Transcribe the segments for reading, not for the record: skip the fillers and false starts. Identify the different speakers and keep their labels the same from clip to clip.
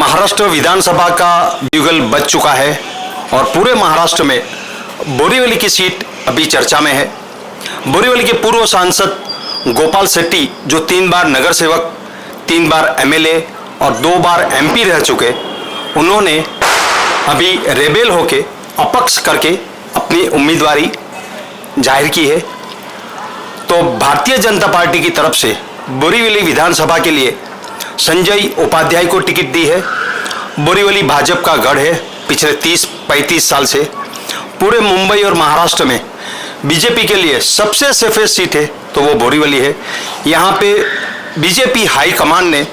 Speaker 1: महाराष्ट्र विधानसभा का युगल बज चुका है और पूरे महाराष्ट्र में बोरीवली की सीट अभी चर्चा में है। बोरीवली के पूर्व सांसद गोपाल शेट्टी, जो 3 बार नगर सेवक, 3 बार एमएलए और 2 बार एमपी रह चुके, उन्होंने अभी रेबेल होके अपक्ष करके अपनी उम्मीदवारी जाहिर की है। तो भारतीय जनता पार्टी की तरफ से बोरीवली विधानसभा के लिए संजय उपाध्याय को टिकट दी है। बोरीवली भाजपा का गढ़ है पिछले 30-35 साल से। पूरे मुंबई और महाराष्ट्र में बीजेपी के लिए सबसे सेफेस्ट सीट है तो वो बोरीवली है। यहाँ पे बीजेपी हाई कमान ने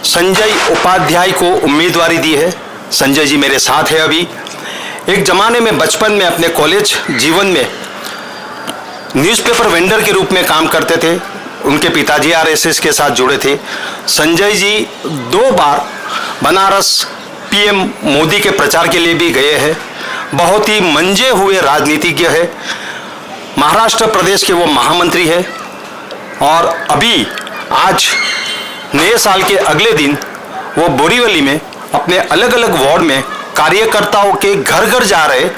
Speaker 1: संजय उपाध्याय को उम्मीदवारी दी है। संजय जी मेरे साथ है। अभी एक जमाने में बचपन में अपने कॉलेज जीवन में न्यूज़पेपर वेंडर के रूप में काम करते थे। उनके पिताजी आरएसएस के साथ जुड़े थे। संजय जी 2 बार बनारस पीएम मोदी के प्रचार के लिए भी गए हैं। बहुत ही मंजे हुए राजनीतिज्ञ है। महाराष्ट्र प्रदेश के वो महामंत्री है और अभी आज नए साल के अगले दिन वो बोरीवली में अपने अलग अलग वार्ड में कार्यकर्ताओं के घर घर जा रहे।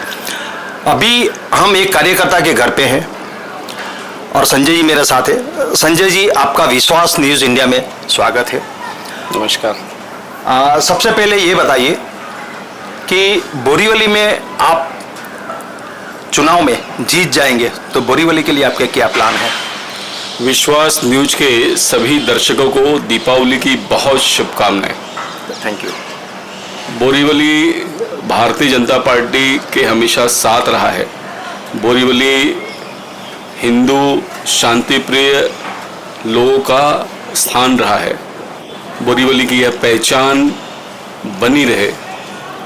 Speaker 1: अभी हम एक कार्यकर्ता के घर पे हैं और संजय जी मेरे साथ है। संजय जी, आपका विश्वास न्यूज़ इंडिया में स्वागत है।
Speaker 2: नमस्कार।
Speaker 1: सबसे पहले ये बताइए कि बोरीवली में आप चुनाव में जीत जाएंगे तो बोरीवली के लिए आपके क्या प्लान है?
Speaker 2: विश्वास न्यूज के सभी दर्शकों को दीपावली की बहुत शुभकामनाएं।
Speaker 1: Thank you.
Speaker 2: Borivali Bharatiya Janata party के हमेशा साथ रहा है। बोरीवली हिंदू शांतिप्रिय लोगों का स्थान रहा है। बोरीवली की यह पहचान बनी रहे,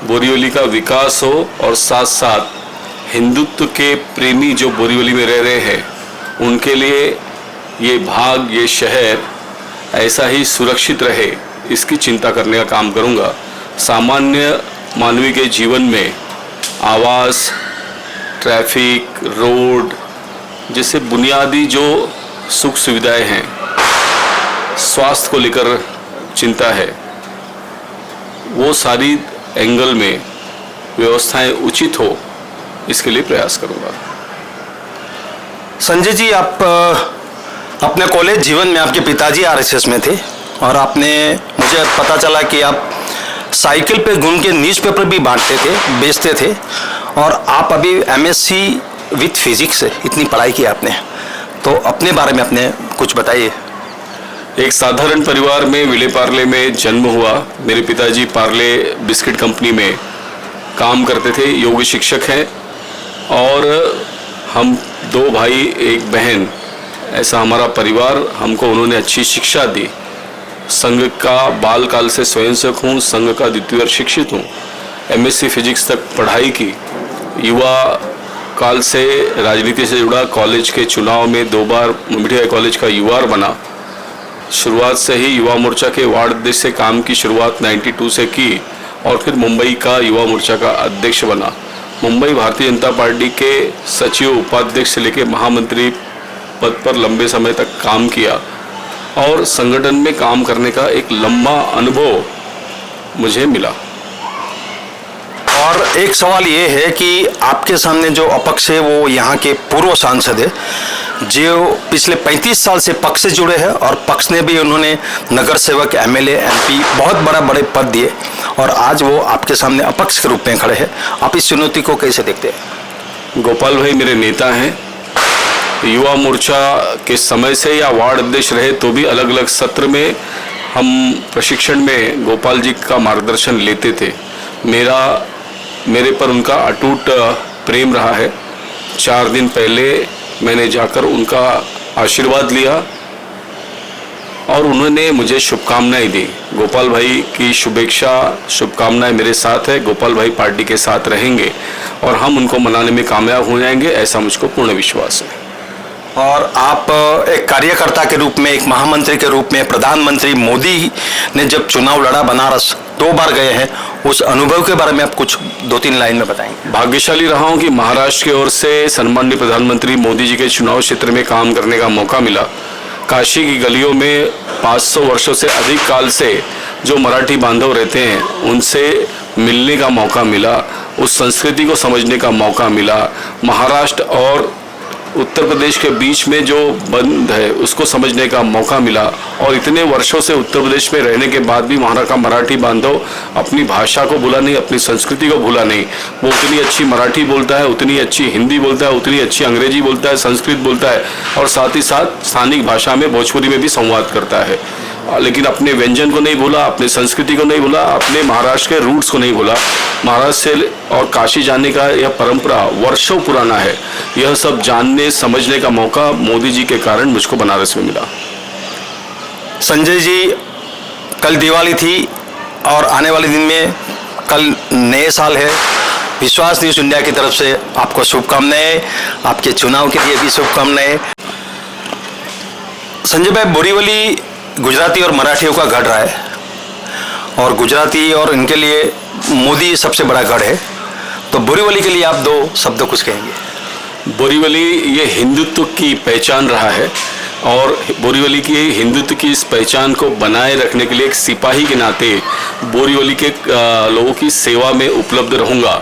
Speaker 2: बोरीवली का विकास हो और साथ साथ हिंदुत्व के प्रेमी जो बोरीवली में रह रहे हैं उनके लिए ये भाग, ये शहर ऐसा ही सुरक्षित रहे, इसकी चिंता करने का काम करूँगा। सामान्य मानवीय के जीवन में आवास, ट्रैफिक, रोड जैसे बुनियादी जो सुख सुविधाएं हैं, स्वास्थ्य को लेकर चिंता है, वो सारी एंगल में व्यवस्थाएं उचित हो, इसके लिए प्रयास करूंगा।
Speaker 1: संजय जी, आप अपने कॉलेज जीवन में आपके पिताजी आरएसएस में थे और मुझे पता चला कि आप साइकिल पे घूम के न्यूज़पेपर भी बांटते थे, बेचते थे और आप अभी एमएससी विथ फिजिक्स है, इतनी पढ़ाई की आपने, तो अपने बारे में अपने कुछ बताइए।
Speaker 2: एक साधारण परिवार में विले पार्ले में जन्म हुआ। मेरे पिताजी पार्ले बिस्किट कंपनी में काम करते थे, योग शिक्षक हैं और हम 2 भाई 1 बहन, ऐसा हमारा परिवार। हमको उन्होंने अच्छी शिक्षा दी। संघ का बाल काल से स्वयंसेवक हूँ, संघ का द्वितीय वर्ष शिक्षित हूँ। एमएससी फिजिक्स तक पढ़ाई की। युवा काल से राजनीति से जुड़ा, कॉलेज के चुनाव में 2 बार मिठिया कॉलेज का युवा बना। शुरुआत से ही युवा मोर्चा के वार्ड अध्यक्ष से काम की शुरुआत 92 से की और फिर मुंबई का युवा मोर्चा का अध्यक्ष बना। मुंबई भारतीय जनता पार्टी के सचिव, उपाध्यक्ष से लेकर महामंत्री पद पर लंबे समय तक काम किया और संगठन में काम करने का एक लंबा अनुभव मुझे मिला।
Speaker 1: और एक सवाल ये है कि आपके सामने जो अपक्ष है वो यहाँ के पूर्व सांसद है, जो पिछले 35 साल से पक्ष से जुड़े हैं और पक्ष ने भी उन्होंने नगर सेवक, एमएलए, एमपी बहुत बड़े पद दिए और आज वो आपके सामने अपक्ष के रूप में खड़े हैं। आप इस चुनौती को कैसे देखते हैं?
Speaker 2: गोपाल भाई मेरे नेता हैं। युवा मोर्चा के समय से या वार्ड अध्यक्ष रहे तो भी अलग अलग सत्र में हम प्रशिक्षण में गोपाल जी का मार्गदर्शन लेते थे। मेरे पर उनका अटूट प्रेम रहा है। 4 दिन पहले मैंने जाकर उनका आशीर्वाद लिया और उन्होंने मुझे शुभकामनाएं दी। गोपाल भाई की शुभकामनाएं मेरे साथ है। गोपाल भाई पार्टी के साथ रहेंगे और हम उनको मनाने में कामयाब हो जाएंगे, ऐसा मुझको पूर्ण विश्वास है।
Speaker 1: और आप एक कार्यकर्ता के रूप में, एक महामंत्री के रूप में, प्रधानमंत्री मोदी ने जब चुनाव लड़ा, बनारस 2 बार गए हैं, उस अनुभव के बारे में आप कुछ 2-3 लाइन में बताएंगे।
Speaker 2: भाग्यशाली रहा हूं कि महाराष्ट्र की ओर से सम्माननीय प्रधानमंत्री मोदी जी के चुनाव क्षेत्र में काम करने का मौका मिला। काशी की गलियों में 500 वर्षों से अधिक काल से जो मराठी बांधव रहते हैं उनसे मिलने का मौका मिला, उस संस्कृति को समझने का मौका मिला। महाराष्ट्र और उत्तर प्रदेश के बीच में जो बंद है उसको समझने का मौका मिला। और इतने वर्षों से उत्तर प्रदेश में रहने के बाद भी वहाँ का मराठी बांधव अपनी भाषा को भूला नहीं, अपनी संस्कृति को भूला नहीं। वो उतनी अच्छी मराठी बोलता है, उतनी अच्छी हिंदी बोलता है, उतनी अच्छी अंग्रेजी बोलता है, संस्कृत बोलता है और साथ ही साथ स्थानिक भाषा में भोजपुरी में भी संवाद करता है। लेकिन अपने व्यंजन को नहीं भूला, अपनी संस्कृति को नहीं भूला, अपने महाराष्ट्र के रूट्स को नहीं भूला। महाराष्ट्र से और काशी जाने का यह परंपरा वर्षों पुराना है। यह सब जानने समझने का मौका मोदी जी के कारण मुझको बनारस में मिला।
Speaker 1: संजय जी, कल दिवाली थी और आने वाले दिन में कल नए साल है। विश्वास न्यूज़ इंडिया की तरफ से आपको शुभकामनाएं, आपके चुनाव के लिए भी शुभकामनाएं। संजय भाई, बोरीवली गुजराती और मराठियों का गढ़ रहा है और गुजराती और इनके लिए मोदी सबसे बड़ा गढ़ है, तो बोरीवली के लिए आप दो शब्द कुछ कहेंगे?
Speaker 2: बोरीवली ये हिंदुत्व की पहचान रहा है और बोरीवली की हिंदुत्व की इस पहचान को बनाए रखने के लिए एक सिपाही के नाते बोरीवली के लोगों की सेवा में उपलब्ध रहूँगा।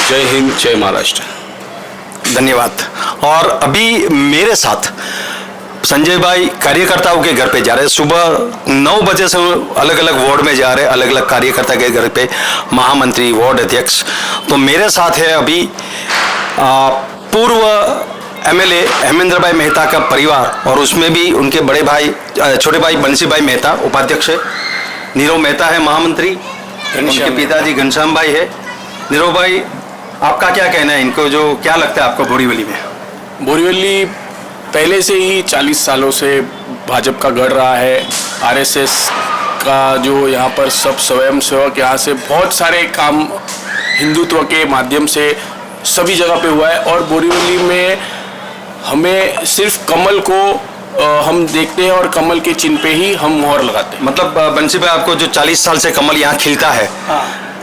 Speaker 2: जय हिंद, जय महाराष्ट्र।
Speaker 1: धन्यवाद। और अभी मेरे साथ संजय भाई कार्यकर्ताओं के घर पे जा रहे हैं। सुबह 9 बजे से अलग अलग वार्ड में जा रहे हैं, अलग अलग कार्यकर्ता के घर पे, महामंत्री, वार्ड अध्यक्ष। तो मेरे साथ है अभी पूर्व एमएलए हेमेंद्र भाई मेहता का परिवार और उसमें भी उनके बड़े भाई, छोटे भाई बंसी भाई मेहता उपाध्यक्ष है, नीरव मेहता है महामंत्री, उनके पिताजी घनश्याम भाई है। नीरव भाई, आपका क्या कहना है इनको, जो क्या लगता है आपको बोरीवली में?
Speaker 3: बोरीवली पहले से ही 40 सालों से भाजपा का गढ़ रहा है। आरएसएस का जो यहाँ पर सब स्वयंसेवक यहाँ से बहुत सारे काम हिंदुत्व के माध्यम से सभी जगह पे हुआ है। और बोरीवली में हमें सिर्फ कमल को हम देखते हैं और कमल के चिन्ह पे ही हम मोहर लगाते हैं।
Speaker 1: मतलब बंसी भाई, आपको जो 40 साल से कमल यहाँ खिलता है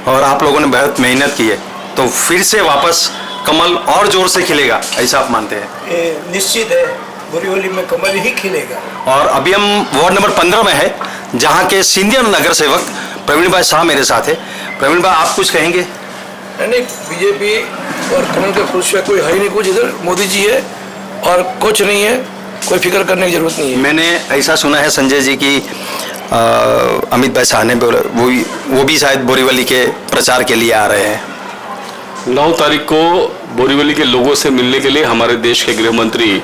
Speaker 1: और आप लोगों ने बहुत मेहनत की है, तो फिर से वापस कमल और जोर से खिलेगा, ऐसा आप मानते हैं?
Speaker 4: निश्चित है, बोरीवली में कमल ही खिलेगा।
Speaker 1: और अभी हम वार्ड नंबर 15 में है, जहाँ के सीनियर नगर सेवक प्रवीण भाई शाह मेरे साथ है। प्रवीण भाई, आप कुछ कहेंगे?
Speaker 4: नहीं, बीजेपी और कमल के पुरुष में कोई है ही नहीं, कुछ इधर मोदी जी है और कुछ नहीं है, कोई फिक्र करने की जरूरत नहीं है।
Speaker 1: मैंने ऐसा सुना है संजय जी की अमित भाई शाह ने वो भी शायद बोरीवली के प्रचार के लिए आ रहे हैं।
Speaker 2: 9 तारीख को बोरीवली के लोगों से मिलने के लिए हमारे देश के गृह मंत्री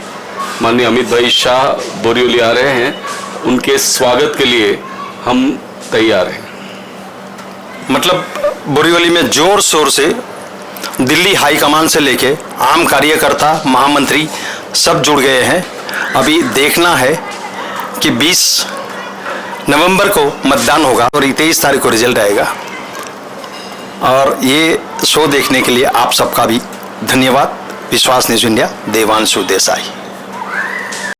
Speaker 2: माननीय अमित भाई शाह बोरीवली आ रहे हैं। उनके स्वागत के लिए हम तैयार हैं।
Speaker 1: मतलब बोरीवली में जोर शोर से दिल्ली हाईकमान से लेके आम कार्यकर्ता, महामंत्री सब जुड़ गए हैं। अभी देखना है कि 20 नवंबर को मतदान होगा और 23 तारीख को रिजल्ट आएगा। और ये शो देखने के लिए आप सबका भी धन्यवाद। विश्वास न्यूज़ इंडिया, देवांशु देसाई।